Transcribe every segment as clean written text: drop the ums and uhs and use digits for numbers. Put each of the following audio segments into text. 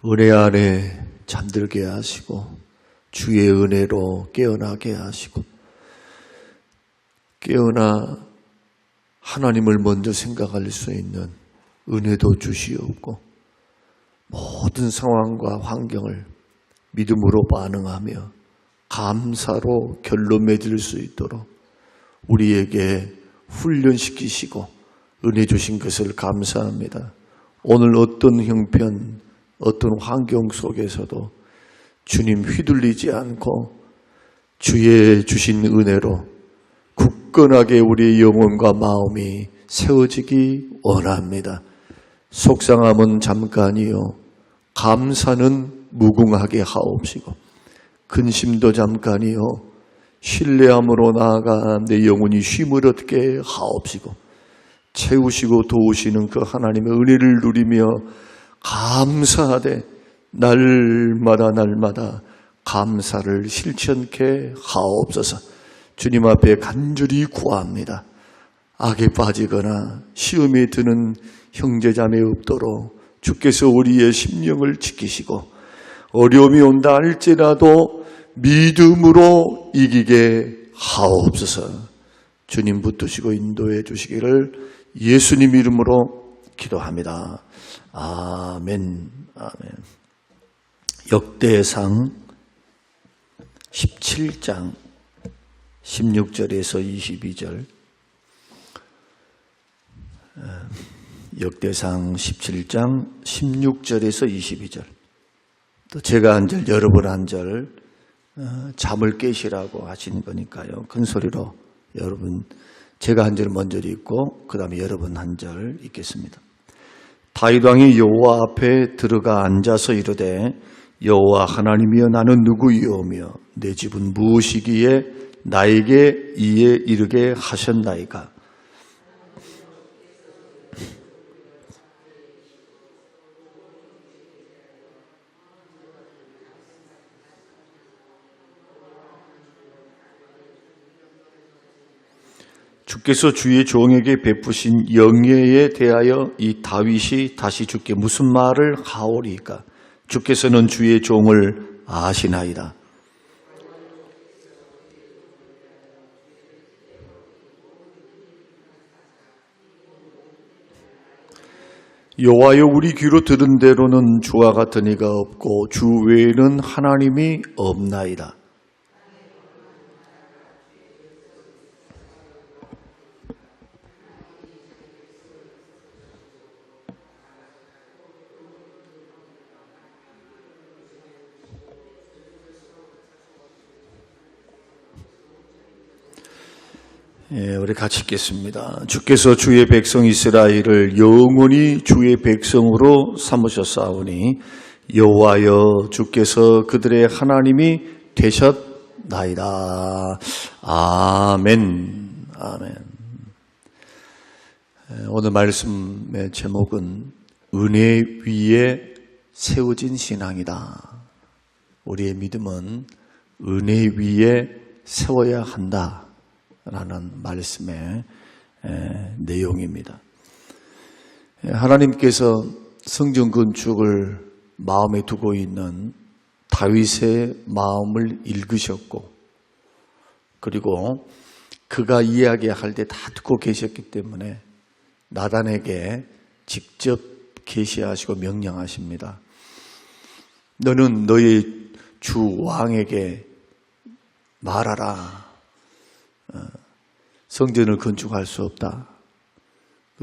은혜 안에 잠들게 하시고 주의 은혜로 깨어나게 하시고 깨어나 하나님을 먼저 생각할 수 있는 은혜도 주시옵고 모든 상황과 환경을 믿음으로 반응하며 감사로 결론 맺을 수 있도록 우리에게 훈련시키시고 은혜 주신 것을 감사합니다. 오늘 어떤 형편, 어떤 환경 속에서도 주님 휘둘리지 않고 주의 주신 은혜로 굳건하게 우리의 영혼과 마음이 세워지기 원합니다. 속상함은 잠깐이요 감사는 무궁하게 하옵시고 근심도 잠깐이요 신뢰함으로 나아가 내 영혼이 쉼을 얻게 하옵시고 채우시고 도우시는 그 하나님의 은혜를 누리며 감사하되 날마다 감사를 실천케 하옵소서. 주님 앞에 간절히 구합니다. 악에 빠지거나 시험에 드는 형제자매 없도록 주께서 우리의 심령을 지키시고 어려움이 온다 할지라도 믿음으로 이기게 하옵소서. 주님 붙드시고 인도해 주시기를 예수님 이름으로 기도합니다. 아멘. 아멘. 역대상 17장 16절에서 22절. 역대상 17장 16절에서 22절. 또 제가 한 절, 여러분 한 절, 잠을 깨시라고 하시는 거니까요. 큰 소리로 여러분, 제가 한 절 먼저 읽고 그 다음에 여러분 한 절 읽겠습니다. 다윗 왕이 여호와 앞에 들어가 앉아서 이르되 여호와 하나님이여 나는 누구이오며 내 집은 무엇이기에 나에게 이에 이르게 하셨나이까. 주께서 주의 종에게 베푸신 영예에 대하여 이 다윗이 다시 주께 무슨 말을 하오리까? 주께서는 주의 종을 아시나이다. 여호와여 우리 귀로 들은 대로는 주와 같은 이가 없고 주 외에는 하나님이 없나이다. 우리 같이 읽겠습니다. 주께서 주의 백성 이스라엘을 영원히 주의 백성으로 삼으셨사오니 여호와여 주께서 그들의 하나님이 되셨나이다. 아멘. 아멘. 오늘 말씀의 제목은 은혜 위에 세워진 신앙이다. 우리의 믿음은 은혜 위에 세워야 한다. 라는 말씀의 내용입니다. 하나님께서 성전 건축을 마음에 두고 있는 다윗의 마음을 읽으셨고 그리고 그가 이야기할 때 다 듣고 계셨기 때문에 나단에게 직접 계시하시고 명령하십니다. 너는 너의 주 왕에게 말하라. 성전을 건축할 수 없다.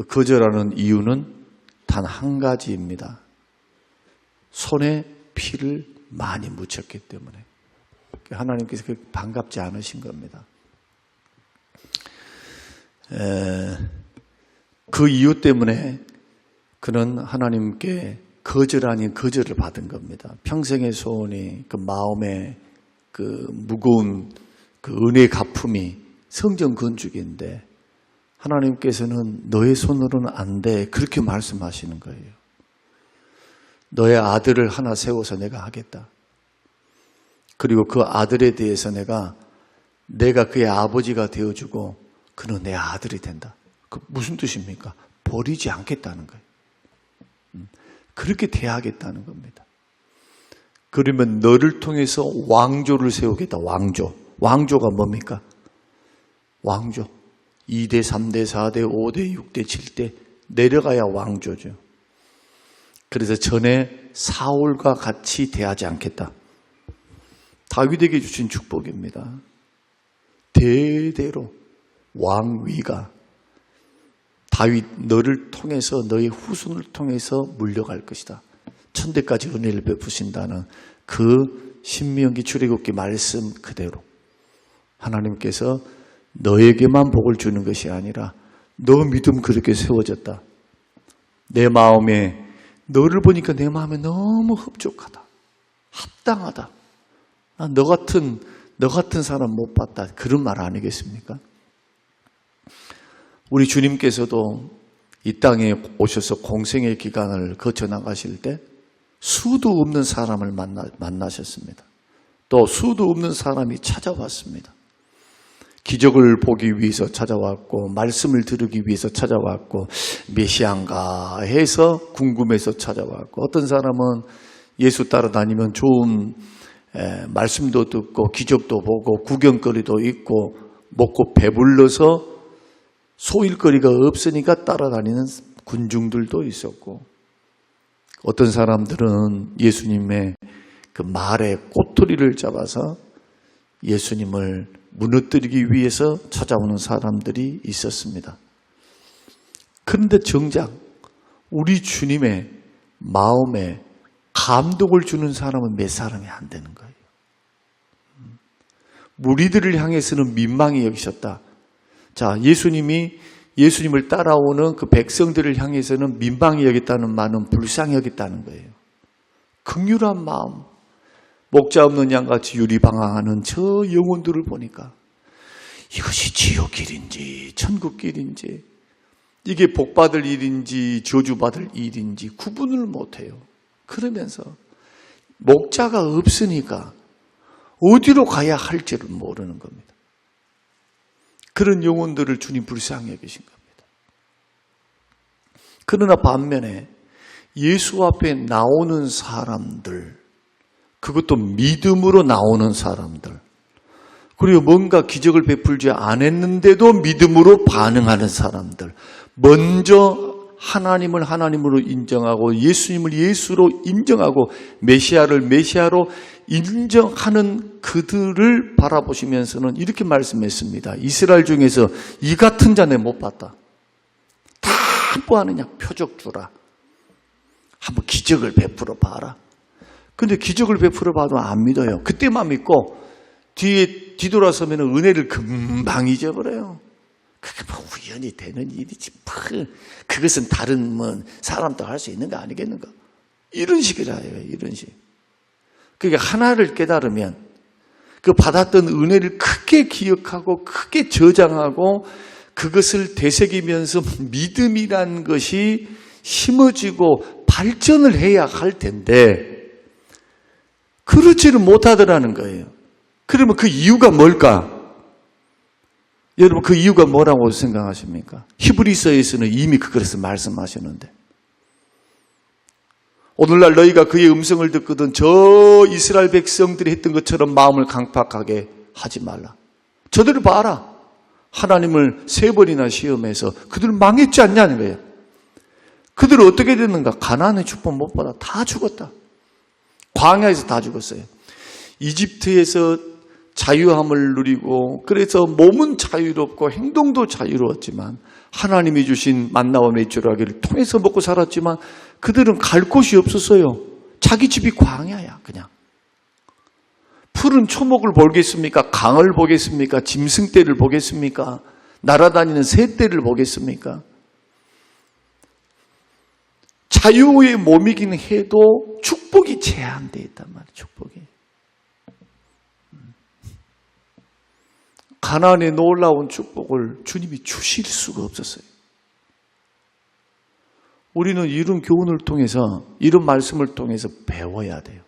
거절하는 이유는 단 한 가지입니다. 손에 피를 많이 묻혔기 때문에. 하나님께서 반갑지 않으신 겁니다. 그 이유 때문에 그는 하나님께 거절 아닌 거절을 받은 겁니다. 평생의 소원이 그 마음에 그 무거운 그 은혜의 가품이 성전 건축인데 하나님께서는 너의 손으로는 안 돼. 그렇게 말씀하시는 거예요. 너의 아들을 하나 세워서 내가 하겠다. 그리고 그 아들에 대해서 내가 그의 아버지가 되어주고 그는 내 아들이 된다. 그 무슨 뜻입니까? 버리지 않겠다는 거예요. 그렇게 대하겠다는 겁니다. 그러면 너를 통해서 왕조를 세우겠다. 왕조. 왕조가 뭡니까? 왕조. 2대, 3대, 4대, 5대, 6대, 7대 내려가야 왕조죠. 그래서 전에 사울과 같이 대하지 않겠다. 다윗에게 주신 축복입니다. 대대로 왕위가 다윗 너를 통해서 너의 후손을 통해서 물려갈 것이다. 천대까지 은혜를 베푸신다는 그 신명기 출애굽기 말씀 그대로 하나님께서 너에게만 복을 주는 것이 아니라 너 믿음 그렇게 세워졌다. 내 마음에 너를 보니까 내 마음에 너무 흡족하다. 합당하다. 너 같은 사람 못 봤다. 그런 말 아니겠습니까? 우리 주님께서도 이 땅에 오셔서 공생의 기간을 거쳐 나가실 때 수도 없는 사람을 만나셨습니다. 또 수도 없는 사람이 찾아왔습니다. 기적을 보기 위해서 찾아왔고 말씀을 들으기 위해서 찾아왔고 메시아인가 해서 궁금해서 찾아왔고 어떤 사람은 예수 따라다니면 좋은 말씀도 듣고 기적도 보고 구경거리도 있고 먹고 배불러서 소일거리가 없으니까 따라다니는 군중들도 있었고 어떤 사람들은 예수님의 그 말에 꼬투리를 잡아서 예수님을 무너뜨리기 위해서 찾아오는 사람들이 있었습니다. 그런데 정작 우리 주님의 마음에 감동을 주는 사람은 몇 사람이 안 되는 거예요. 무리들을 향해서는 민망히 여기셨다. 자, 예수님을 따라오는 그 백성들을 향해서는 민망히 여겼다는 말은 불쌍히 여겼다는 거예요. 긍휼한 마음, 목자 없는 양같이 유리방황하는 저 영혼들을 보니까 이것이 지옥길인지 천국길인지 이게 복받을 일인지 저주받을 일인지 구분을 못해요. 그러면서 목자가 없으니까 어디로 가야 할지를 모르는 겁니다. 그런 영혼들을 주님 불쌍히 여기신 겁니다. 그러나 반면에 예수 앞에 나오는 사람들, 그것도 믿음으로 나오는 사람들, 그리고 뭔가 기적을 베풀지 않았는데도 믿음으로 반응하는 사람들, 먼저 하나님을 하나님으로 인정하고 예수님을 예수로 인정하고 메시아를 메시아로 인정하는 그들을 바라보시면서는 이렇게 말씀했습니다. 이스라엘 중에서 이 같은 자네 못 봤다. 다 뭐하느냐? 표적 주라. 한번 기적을 베풀어 봐라. 근데 기적을 베풀어 봐도 안 믿어요. 그때만 믿고 뒤에 뒤돌아서면 은혜를 금방 잊어버려요. 그게 뭐 우연히 되는 일이지. 그것은 다른 사람도 할 수 있는 거 아니겠는가? 이런 식이라 해요. 이런 식. 그러니까 하나를 깨달으면 그 받았던 은혜를 크게 기억하고 크게 저장하고 그것을 되새기면서 믿음이란 것이 심어지고 발전을 해야 할 텐데 그렇지를 못하더라는 거예요. 그러면 그 이유가 뭘까? 여러분 그 이유가 뭐라고 생각하십니까? 히브리서에서는 이미 그것을 말씀하셨는데 오늘날 너희가 그의 음성을 듣거든 저 이스라엘 백성들이 했던 것처럼 마음을 강팍하게 하지 말라. 저들을 봐라. 하나님을 3번이나 시험해서 그들 망했지 않냐는 거예요. 그들은 어떻게 됐는가? 가나안의 축복 못 받아. 다 죽었다. 광야에서 다 죽었어요. 이집트에서 자유함을 누리고 그래서 몸은 자유롭고 행동도 자유로웠지만 하나님이 주신 만나와 메추라기를 통해서 먹고 살았지만 그들은 갈 곳이 없었어요. 자기 집이 광야야 그냥. 푸른 초목을 보겠습니까? 강을 보겠습니까? 짐승떼를 보겠습니까? 날아다니는 새떼를 보겠습니까? 자유의 몸이긴 해도 축복이 제한되어 있단 말이에요. 축복이. 가나안의 놀라운 축복을 주님이 주실 수가 없었어요. 우리는 이런 교훈을 통해서 이런 말씀을 통해서 배워야 돼요.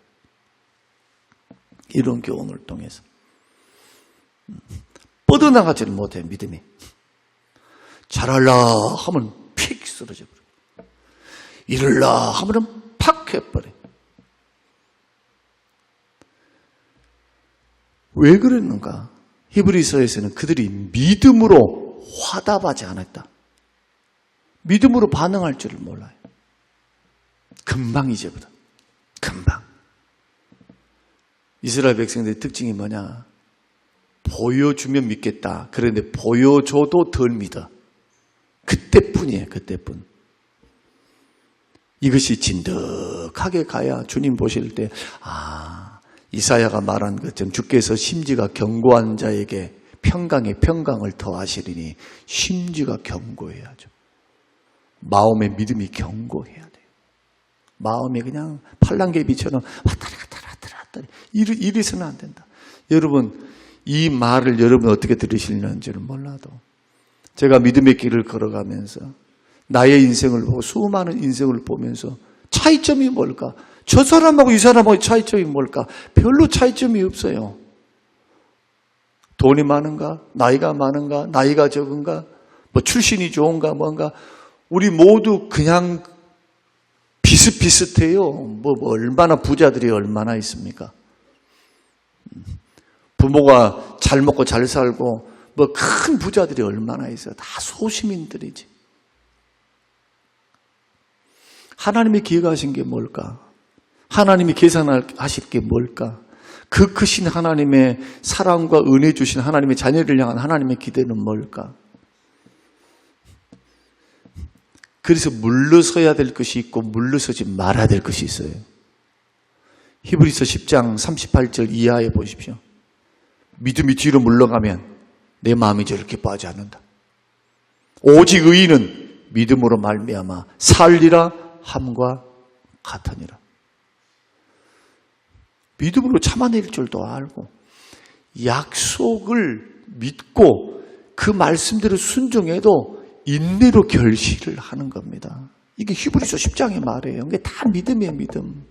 이런 교훈을 통해서. 뻗어나가지를 못해요. 믿음이. 잘할라 하면 픽 쓰러져 버려요. 이럴라 하면 팍 해버려요. 왜 그랬는가? 히브리서에서는 그들이 믿음으로 화답하지 않았다. 믿음으로 반응할 줄을 몰라요. 금방 잊어버려. 금방. 이스라엘 백성들의 특징이 뭐냐? 보여주면 믿겠다. 그런데 보여줘도 덜 믿어. 그때뿐이에요. 그때뿐. 이것이 진득하게 가야 주님 보실 때 이사야가 말한 것처럼 주께서 심지가 견고한 자에게 평강에 평강을 더하시리니 심지가 견고해야죠. 마음의 믿음이 견고해야 돼요. 마음이 그냥 팔랑개비처럼 왔다리 이래서는 안 된다. 여러분, 이 말을 여러분 어떻게 들으시는지는 몰라도 제가 믿음의 길을 걸어가면서 나의 인생을 보고 수많은 인생을 보면서 차이점이 뭘까? 저 사람하고 이 사람하고 차이점이 뭘까? 별로 차이점이 없어요. 돈이 많은가? 나이가 많은가? 나이가 적은가? 뭐 출신이 좋은가? 뭔가? 우리 모두 그냥 비슷비슷해요. 뭐 얼마나 부자들이 얼마나 있습니까? 부모가 잘 먹고 잘 살고 뭐 큰 부자들이 얼마나 있어요. 다 소시민들이지. 하나님이 기획하신 게 뭘까? 하나님이 계산하실 게 뭘까? 그 크신 하나님의 사랑과 은혜 주신 하나님의 자녀를 향한 하나님의 기대는 뭘까? 그래서 물러서야 될 것이 있고 물러서지 말아야 될 것이 있어요. 히브리서 10장 38절 이하에 보십시오. 믿음이 뒤로 물러가면 내 마음이 저렇게 빠지 않는다. 오직 의인은 믿음으로 말미암아 살리라 함과 같으니라. 믿음으로 참아낼 줄도 알고 약속을 믿고 그 말씀대로 순종해도 인내로 결실을 하는 겁니다. 이게 히브리서 10장의 말이에요. 이게 다 믿음이에요, 믿음.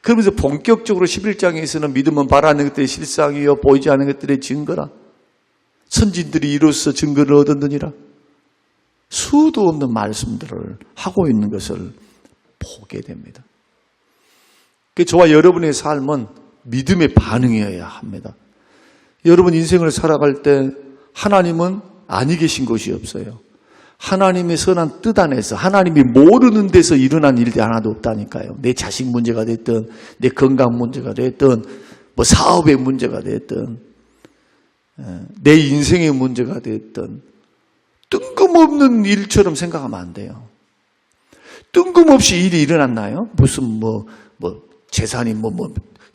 그러면서 본격적으로 11장에서는 믿음은 바라는 것들의 실상이요 보이지 않는 것들의 증거라. 선진들이 이로써 증거를 얻었느니라. 수도 없는 말씀들을 하고 있는 것을 보게 됩니다. 저와 여러분의 삶은 믿음의 반응이어야 합니다. 여러분 인생을 살아갈 때 하나님은 아니 계신 것이 없어요. 하나님의 선한 뜻 안에서 하나님이 모르는 데서 일어난 일이 하나도 없다니까요. 내 자식 문제가 됐든 내 건강 문제가 됐든 뭐 사업의 문제가 됐든 내 인생의 문제가 됐든 뜬금없는 일처럼 생각하면 안 돼요. 뜬금없이 일이 일어났나요? 무슨 뭐 재산이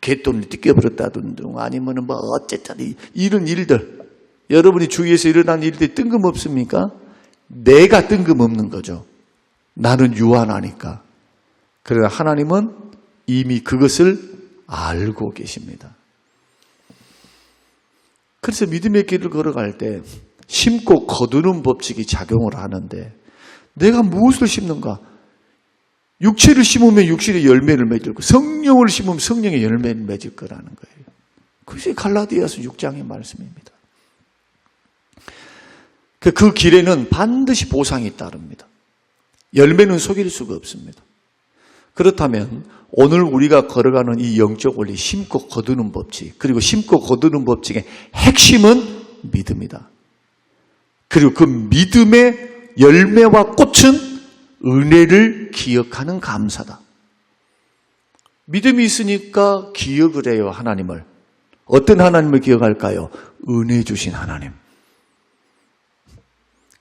갯돈을 뜯겨버렸다든지 아니면 어쨌든 이런 일들 여러분이 주위에서 일어난 일들이 뜬금없습니까? 내가 뜬금없는 거죠. 나는 유한하니까. 그러나 하나님은 이미 그것을 알고 계십니다. 그래서 믿음의 길을 걸어갈 때 심고 거두는 법칙이 작용을 하는데 내가 무엇을 심는가? 육체를 심으면 육신의 열매를 맺을 거, 성령을 심으면 성령의 열매를 맺을 거라는 거예요. 그것이 갈라디아서 6장의 말씀입니다. 그 길에는 반드시 보상이 따릅니다. 열매는 속일 수가 없습니다. 그렇다면 오늘 우리가 걸어가는 이 영적 원리, 심고 거두는 법칙, 그리고 심고 거두는 법칙의 핵심은 믿음이다. 그리고 그 믿음의 열매와 꽃은 은혜를 기억하는 감사다. 믿음이 있으니까 기억을 해요, 하나님을. 어떤 하나님을 기억할까요? 은혜 주신 하나님.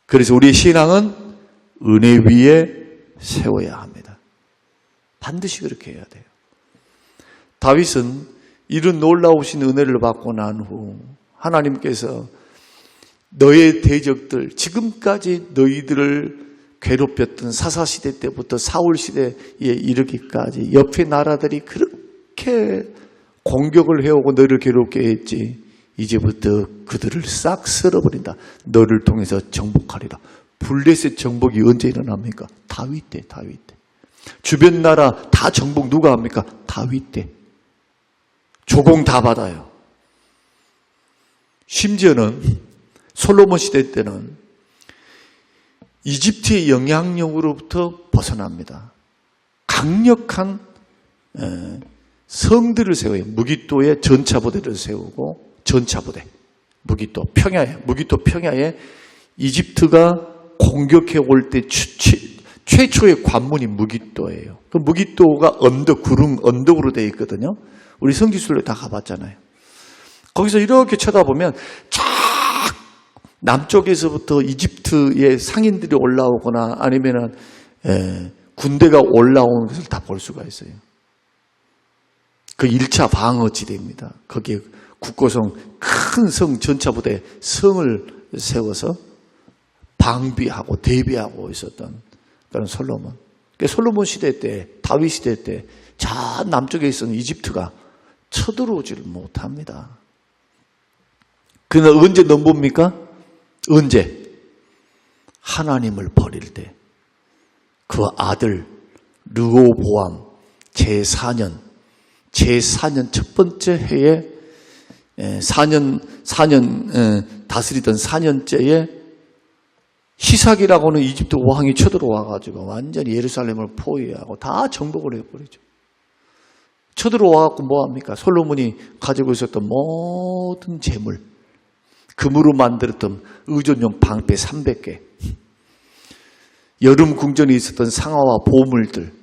그래서 우리의 신앙은 은혜 위에 세워야 합니다. 반드시 그렇게 해야 돼요. 다윗은 이런 놀라우신 은혜를 받고 난 후 하나님께서 너의 대적들, 지금까지 너희들을 괴롭혔던 사사시대 때부터 사울시대에 이르기까지 옆에 나라들이 그렇게 공격을 해오고 너를 괴롭게 했지. 이제부터 그들을 싹 쓸어버린다. 너를 통해서 정복하리라. 블레셋 정복이 언제 일어납니까? 다윗 때. 주변 나라 다 정복 누가 합니까? 다윗 때. 조공 다 받아요. 심지어는 솔로몬 시대 때는 이집트의 영향력으로부터 벗어납니다. 강력한 성들을 세워요. 무기토에 전차부대를 세우고 전차부대, 무기토 평야에 이집트가 공격해 올 때 최초의 관문이 무기토예요. 그 무기토가 구릉 언덕으로 되어 있거든요. 우리 성지순례 다 가봤잖아요. 거기서 이렇게 쳐다보면 쫙 남쪽에서부터 이집트의 상인들이 올라오거나 아니면은 군대가 올라오는 것을 다 볼 수가 있어요. 그 1차 방어지대입니다. 거기에 국고성 큰 성 전차부대 성을 세워서 방비하고 대비하고 있었던 그런 솔로몬. 솔로몬 시대 때, 다윗 시대 때 저 남쪽에 있었던 이집트가 쳐들어오지를 못합니다. 그러나 언제 넘봅니까? 언제? 하나님을 버릴 때. 그 아들 르호보암 제4년 첫 번째 해에 4년 다스리던 4년째에 시삭이라고는 이집트 왕이 쳐들어와가지고 완전히 예루살렘을 포위하고 다 정복을 해버리죠. 쳐들어와갖고 뭐합니까? 솔로몬이 가지고 있었던 모든 재물, 금으로 만들었던 의존용 방패 300개, 여름 궁전에 있었던 상아와 보물들,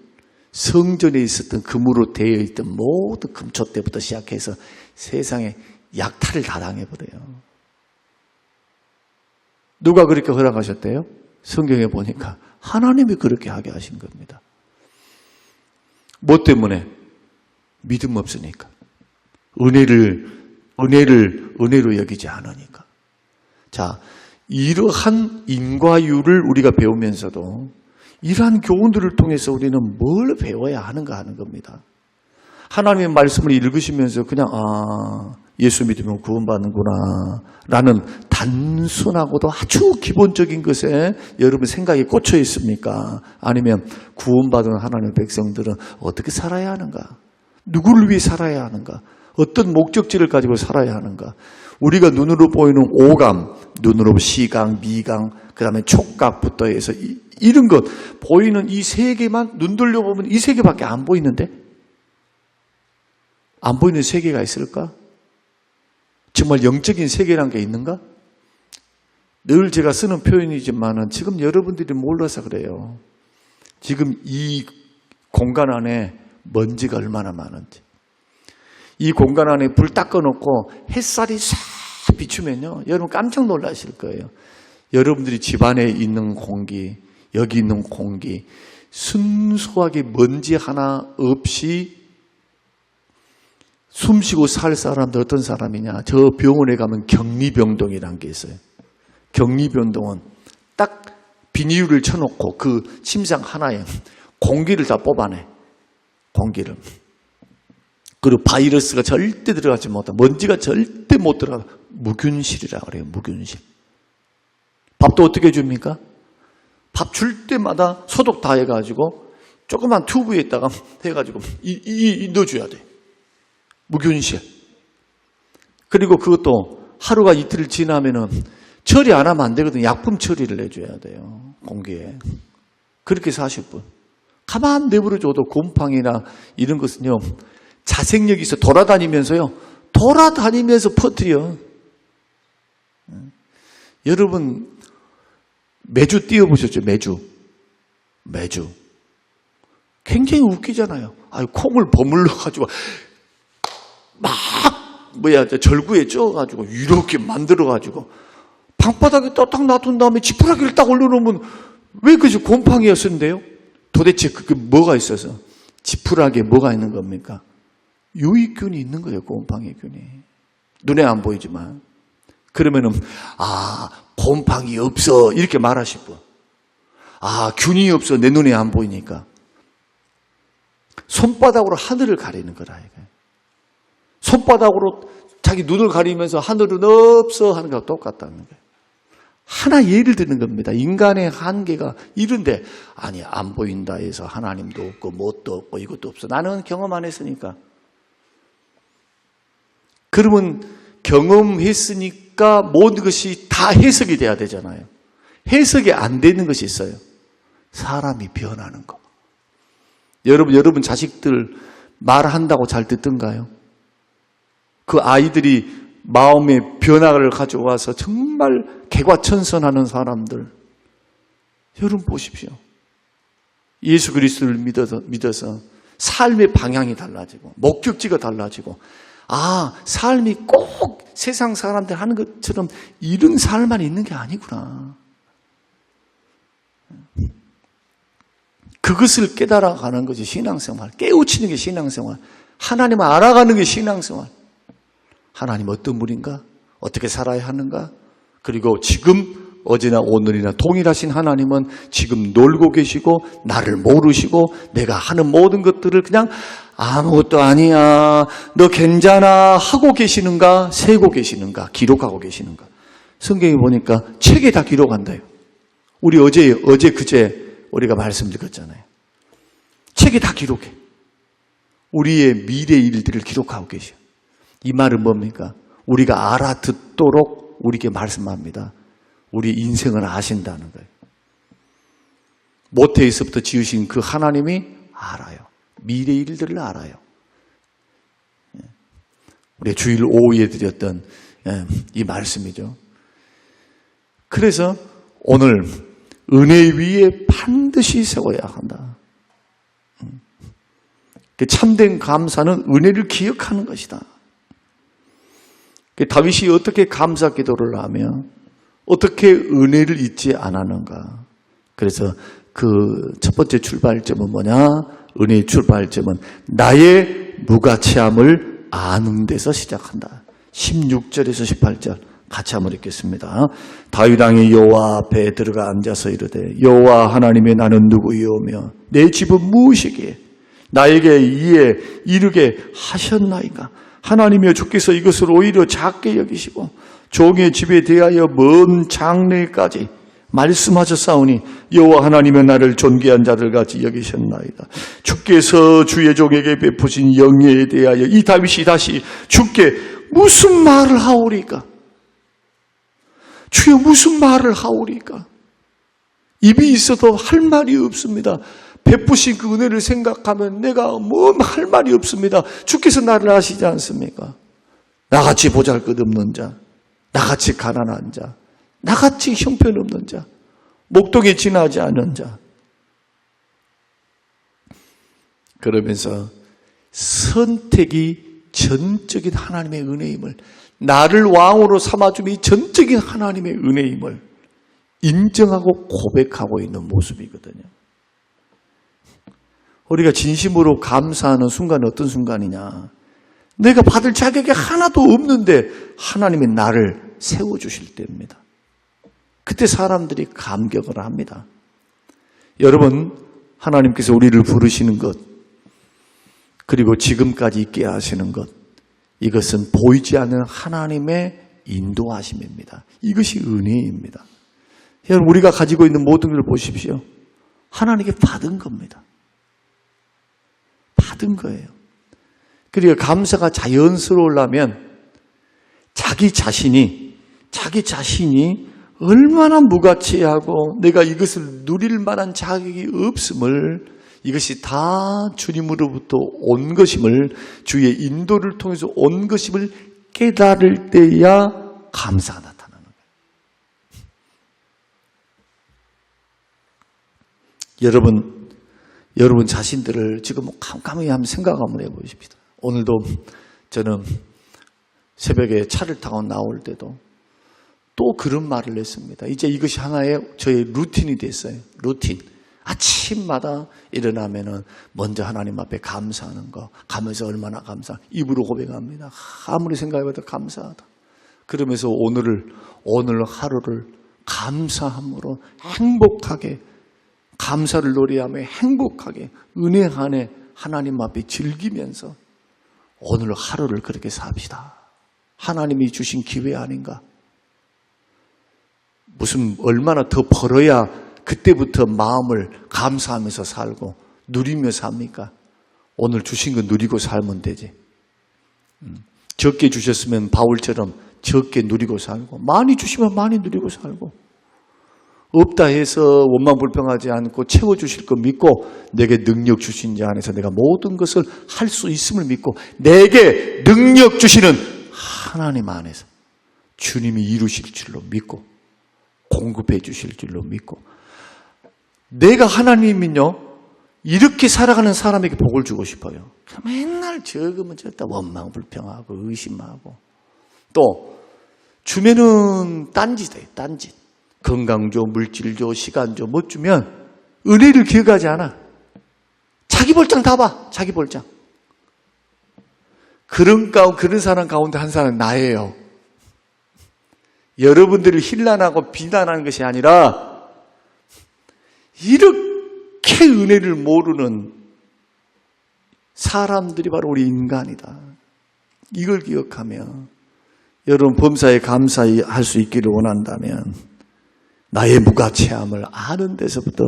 성전에 있었던 금으로 되어 있던 모든 금초대부터 시작해서 세상에 약탈을 다 당해버려요. 누가 그렇게 허락하셨대요? 성경에 보니까 하나님이 그렇게 하게 하신 겁니다. 뭐 때문에? 믿음 없으니까. 은혜로 여기지 않으니까. 자, 이러한 인과율을 우리가 배우면서도 이러한 교훈들을 통해서 우리는 뭘 배워야 하는가 하는 겁니다. 하나님의 말씀을 읽으시면서 그냥 예수 믿으면 구원받는구나 라는 단순하고도 아주 기본적인 것에 여러분 생각이 꽂혀 있습니까? 아니면 구원받은 하나님의 백성들은 어떻게 살아야 하는가? 누구를 위해 살아야 하는가? 어떤 목적지를 가지고 살아야 하는가? 우리가 눈으로 보이는 오감, 눈으로 시각, 미각, 그 다음에 촉각부터 해서 이런 것 보이는 이 세 개만 눈 돌려보면 이 세 개밖에 안 보이는데? 안 보이는 세계가 있을까? 정말 영적인 세계란 게 있는가? 늘 제가 쓰는 표현이지만 지금 여러분들이 몰라서 그래요. 지금 이 공간 안에 먼지가 얼마나 많은지. 이 공간 안에 불 딱 꺼놓고 햇살이 싹 비추면요. 여러분 깜짝 놀라실 거예요. 여러분들이 집안에 있는 공기, 여기 있는 공기, 순수하게 먼지 하나 없이 숨쉬고 살 사람들 어떤 사람이냐? 저 병원에 가면 격리병동이라는 게 있어요. 격리병동은 딱 비닐을 쳐놓고 그 침상 하나에 공기를 다 뽑아내. 공기를. 그리고 바이러스가 절대 들어가지 못하고 먼지가 절대 못 들어가. 무균실이라고 그래요. 무균실. 밥도 어떻게 줍니까? 밥 줄 때마다 소독 다 해가지고 조그만 튜브에다가 해가지고 넣어줘야 돼. 무균실. 그리고 그것도 하루가 이틀 지나면은 처리 안 하면 안 되거든요. 약품 처리를 해줘야 돼요. 공기에. 그렇게 40분. 가만 내버려줘도 곰팡이나 이런 것은요. 자생력이 있어 돌아다니면서 퍼뜨려. 여러분 매주 뛰어보셨죠? 매주. 굉장히 웃기잖아요. 콩을 버물러가지고 절구에 쪄가지고 이렇게 만들어가지고 방바닥에 딱 놔둔 다음에 지푸라기를 딱 올려놓으면 왜 그것이 곰팡이였는데요? 도대체 그게 뭐가 있어서? 지푸라기에 뭐가 있는 겁니까? 유익균이 있는 거예요. 곰팡이균이. 눈에 안 보이지만. 그러면은 곰팡이 없어 이렇게 말하실 분. 균이 없어 내 눈에 안 보이니까. 손바닥으로 하늘을 가리는 거라 이거예요. 손바닥으로 자기 눈을 가리면서 하늘은 없어 하는 거랑 똑같다는 거예요. 하나 예를 드는 겁니다. 인간의 한계가 이런데 안 보인다 해서 하나님도 없고 뭣도 없고 이것도 없어. 나는 경험 안 했으니까. 그러면 경험했으니까 모든 것이 다 해석이 돼야 되잖아요. 해석이 안 되는 것이 있어요. 사람이 변하는 거. 여러분 자식들 말한다고 잘 듣던가요? 그 아이들이 마음의 변화를 가져와서 정말 개과천선하는 사람들, 여러분 보십시오. 예수 그리스도를 믿어서 삶의 방향이 달라지고 목적지가 달라지고, 삶이 꼭 세상 사람들 하는 것처럼 이런 삶만 있는 게 아니구나. 그것을 깨달아가는 것이 신앙생활. 깨우치는 게 신앙생활. 하나님을 알아가는 게 신앙생활. 하나님 어떤 분인가? 어떻게 살아야 하는가? 그리고 지금 어제나 오늘이나 동일하신 하나님은 지금 놀고 계시고 나를 모르시고 내가 하는 모든 것들을 그냥 아무것도 아니야, 너 괜찮아 하고 계시는가, 세고 계시는가, 기록하고 계시는가. 성경에 보니까 책에 다 기록한다요. 우리 어제 그제 우리가 말씀드렸잖아요. 책에 다 기록해. 우리의 미래 일들을 기록하고 계셔. 이 말은 뭡니까? 우리가 알아듣도록 우리에게 말씀합니다. 우리 인생을 아신다는 거예요. 모태에서부터 지으신 그 하나님이 알아요. 미래 일들을 알아요. 우리 주일 오후에 드렸던 이 말씀이죠. 그래서 오늘 은혜 위에 반드시 세워야 한다. 참된 감사는 은혜를 기억하는 것이다. 다윗이 어떻게 감사 기도를 하며 어떻게 은혜를 잊지 않았는가. 그래서 그 첫 번째 출발점은 뭐냐? 은혜의 출발점은 나의 무가치함을 아는 데서 시작한다. 16절에서 18절 같이 한번 읽겠습니다. 다윗 왕이 여호와 앞에 들어가 앉아서 이르되 여호와 하나님의 나는 누구이오며 내 집은 무엇이기에 나에게 이에 이르게 하셨나이까. 하나님이여 주께서 이것을 오히려 작게 여기시고 종의 집에 대하여 먼 장래까지 말씀하셨사오니 여호와 하나님의 나를 존귀한 자들 같이 여기셨나이다. 주께서 주의 종에게 베푸신 영예에 대하여 이 다윗이 다시 주께 무슨 말을 하오리까? 주여 무슨 말을 하오리까? 입이 있어도 할 말이 없습니다. 베푸신 그 은혜를 생각하면 내가 뭐 할 말이 없습니다. 주께서 나를 아시지 않습니까? 나같이 보잘것없는 자, 나같이 가난한 자, 나같이 형편없는 자, 목동에 지나지 않은 자. 그러면서 선택이 전적인 하나님의 은혜임을, 나를 왕으로 삼아줌이 전적인 하나님의 은혜임을 인정하고 고백하고 있는 모습이거든요. 우리가 진심으로 감사하는 순간은 어떤 순간이냐? 내가 받을 자격이 하나도 없는데 하나님이 나를 세워주실 때입니다. 그때 사람들이 감격을 합니다. 여러분, 하나님께서 우리를 부르시는 것, 그리고 지금까지 있게 하시는 것, 이것은 보이지 않는 하나님의 인도하심입니다. 이것이 은혜입니다. 여러분, 우리가 가지고 있는 모든 걸 보십시오. 하나님께 받은 겁니다. 받은 거예요. 그리고 감사가 자연스러우려면 자기 자신이 얼마나 무가치하고 내가 이것을 누릴 만한 자격이 없음을, 이것이 다 주님으로부터 온 것임을, 주의 인도를 통해서 온 것임을 깨달을 때야 감사가 나타나는 거예요. 여러분 자신들을 지금 캄캄히 한번 생각 한번 해보십시다. 오늘도 저는 새벽에 차를 타고 나올 때도 또 그런 말을 했습니다. 이제 이것이 하나의 저의 루틴이 됐어요. 루틴. 아침마다 일어나면은 먼저 하나님 앞에 감사하는 거, 가면서 얼마나 입으로 고백합니다. 아무리 생각해봐도 감사하다. 그러면서 오늘 하루를 감사함으로 행복하게, 감사를 노래하며 행복하게 은혜 안에 하나님 앞에 즐기면서 오늘 하루를 그렇게 삽시다. 하나님이 주신 기회 아닌가? 무슨 얼마나 더 벌어야 그때부터 마음을 감사하면서 살고 누리며 삽니까? 오늘 주신 거 누리고 살면 되지. 적게 주셨으면 바울처럼 적게 누리고 살고, 많이 주시면 많이 누리고 살고, 없다 해서 원망불평하지 않고 채워주실 거 믿고, 내게 능력 주신 자 안에서 내가 모든 것을 할 수 있음을 믿고, 내게 능력 주시는 하나님 안에서 주님이 이루실 줄로 믿고 공급해 주실 줄로 믿고 내가 하나님은요 이렇게 살아가는 사람에게 복을 주고 싶어요. 맨날 적으면 저다 원망 불평하고 의심하고 또 주면은 딴짓이에요. 딴짓. 건강 줘, 물질 줘, 시간 줘, 못 주면 은혜를 기억하지 않아. 자기 볼장 다 봐. 자기 볼장. 그런 사람 가운데 한 사람은 나예요. 여러분들을 힐난하고 비난하는 것이 아니라 이렇게 은혜를 모르는 사람들이 바로 우리 인간이다. 이걸 기억하며 여러분 범사에 감사히 할 수 있기를 원한다면 나의 무가치함을 아는 데서부터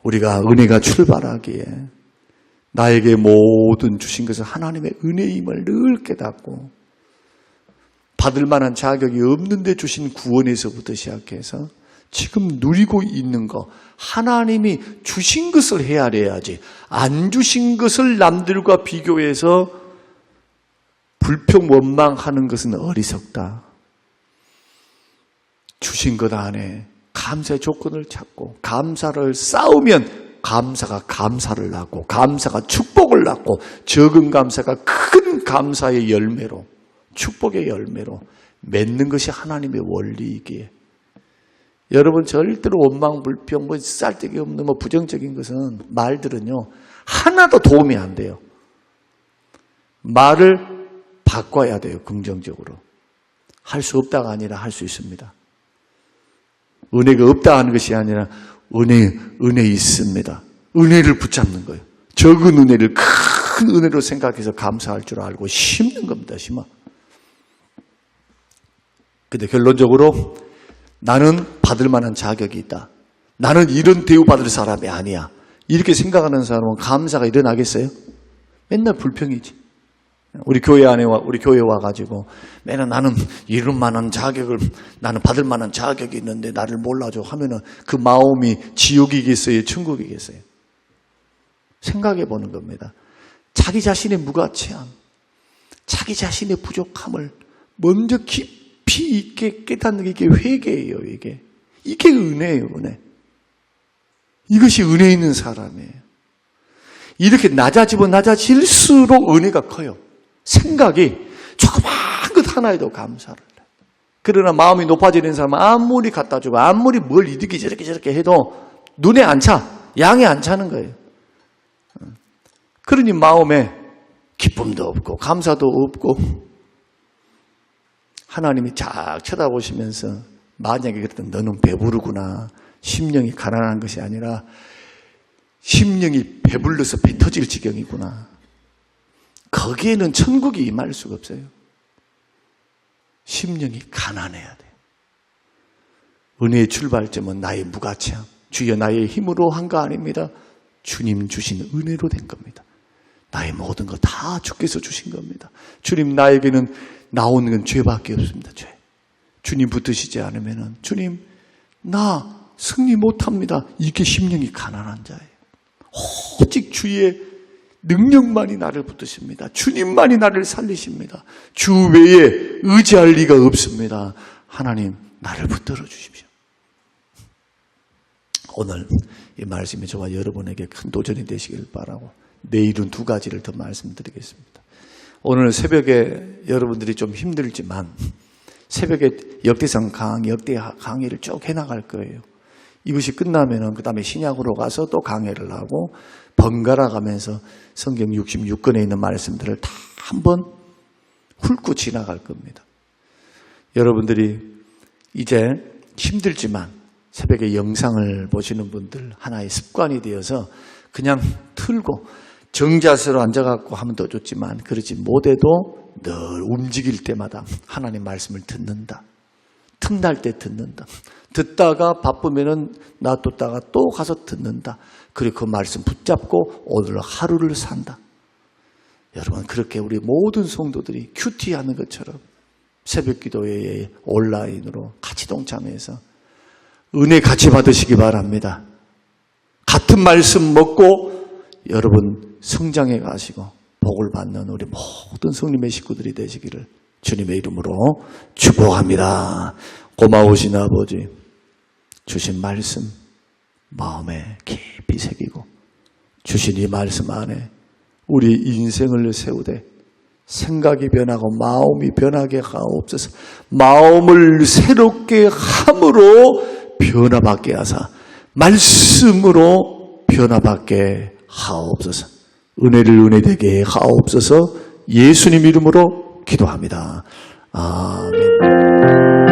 우리가 은혜가 출발하기에 나에게 모든 주신 것은 하나님의 은혜임을 늘 깨닫고 받을 만한 자격이 없는데 주신 구원에서부터 시작해서 지금 누리고 있는 거 하나님이 주신 것을 헤아려야지 안 주신 것을 남들과 비교해서 불평 원망하는 것은 어리석다. 주신 것 안에 감사의 조건을 찾고 감사를 쌓으면 감사가 감사를 낳고 감사가 축복을 낳고 적은 감사가 큰 감사의 열매로 축복의 열매로 맺는 것이 하나님의 원리이기에 여러분 절대로 원망 불평 뭐 쌀데기 없는 뭐 부정적인 것은 말들은요 하나도 도움이 안 돼요. 말을 바꿔야 돼요. 긍정적으로. 할 수 없다가 아니라 할 수 있습니다. 은혜가 없다 하는 것이 아니라 은혜 있습니다. 은혜를 붙잡는 거예요. 적은 은혜를 큰 은혜로 생각해서 감사할 줄 알고 심는 겁니다. 심어. 근데 결론적으로 나는 받을 만한 자격이 있다. 나는 이런 대우받을 사람이 아니야. 이렇게 생각하는 사람은 감사가 일어나겠어요? 맨날 불평이지. 우리 교회 와가지고 맨날 나는 이런 만한 자격을 나는 받을 만한 자격이 있는데 나를 몰라줘 하면은 그 마음이 지옥이겠어요? 천국이겠어요? 생각해 보는 겁니다. 자기 자신의 무가치함, 자기 자신의 부족함을 먼저 깊이 있게 깨닫는 게 이게 회개예요. 이게 은혜예요. 은혜. 이것이 은혜 있는 사람이에요. 이렇게 낮아질수록 은혜가 커요. 생각이 조그만 것 하나에도 감사를 해. 그러나 마음이 높아지는 사람은 아무리 갖다 주고 아무리 뭘 이득이 저렇게 해도 눈에 안 차. 양에 안 차는 거예요. 그러니 마음에 기쁨도 없고 감사도 없고 하나님이 쫙 쳐다보시면서 만약에 그랬더니 너는 배부르구나. 심령이 가난한 것이 아니라 심령이 배불러서 배 터질 지경이구나. 거기에는 천국이 임할 수가 없어요. 심령이 가난해야 돼요. 은혜의 출발점은 나의 무가치함. 주여 나의 힘으로 한 거 아닙니다. 주님 주신 은혜로 된 겁니다. 나의 모든 거 다 주께서 주신 겁니다. 주님 나에게는 나오는 건 죄밖에 없습니다. 죄. 주님 붙드시지 않으면 주님 나 승리 못합니다. 이게 심령이 가난한 자예요. 오직 주의 능력만이 나를 붙드십니다. 주님만이 나를 살리십니다. 주 외에 의지할 리가 없습니다. 하나님 나를 붙들어 주십시오. 오늘 이 말씀이 저와 여러분에게 큰 도전이 되시길 바라고 내일은 두 가지를 더 말씀드리겠습니다. 오늘 새벽에 여러분들이 좀 힘들지만 새벽에 역대상 역대 강의를 쭉 해나갈 거예요. 이것이 끝나면은 그 다음에 신약으로 가서 또 강해를 하고 번갈아 가면서 성경 66권에 있는 말씀들을 다 한번 훑고 지나갈 겁니다. 여러분들이 이제 힘들지만 새벽에 영상을 보시는 분들 하나의 습관이 되어서 그냥 틀고 정자세로 앉아갖고 하면 더 좋지만 그러지 못해도 늘 움직일 때마다 하나님 말씀을 듣는다. 틈날 때 듣는다. 듣다가 바쁘면은 놔뒀다가 또 가서 듣는다. 그리고 그 말씀 붙잡고 오늘 하루를 산다. 여러분 그렇게 우리 모든 성도들이 큐티하는 것처럼 새벽 기도회에 온라인으로 같이 동참해서 은혜 같이 받으시기 바랍니다. 같은 말씀 먹고 여러분 성장해 가시고 복을 받는 우리 모든 성님의 식구들이 되시기를 주님의 이름으로 축복합니다. 고마우신 아버지, 주신 말씀 마음에 깊이 새기고 주신 이 말씀 안에 우리 인생을 세우되 생각이 변하고 마음이 변하게 하옵소서. 마음을 새롭게 함으로 변화받게 하사 말씀으로 변화받게 하옵소서. 은혜를 은혜되게 하옵소서. 예수님 이름으로 기도합니다. 아멘.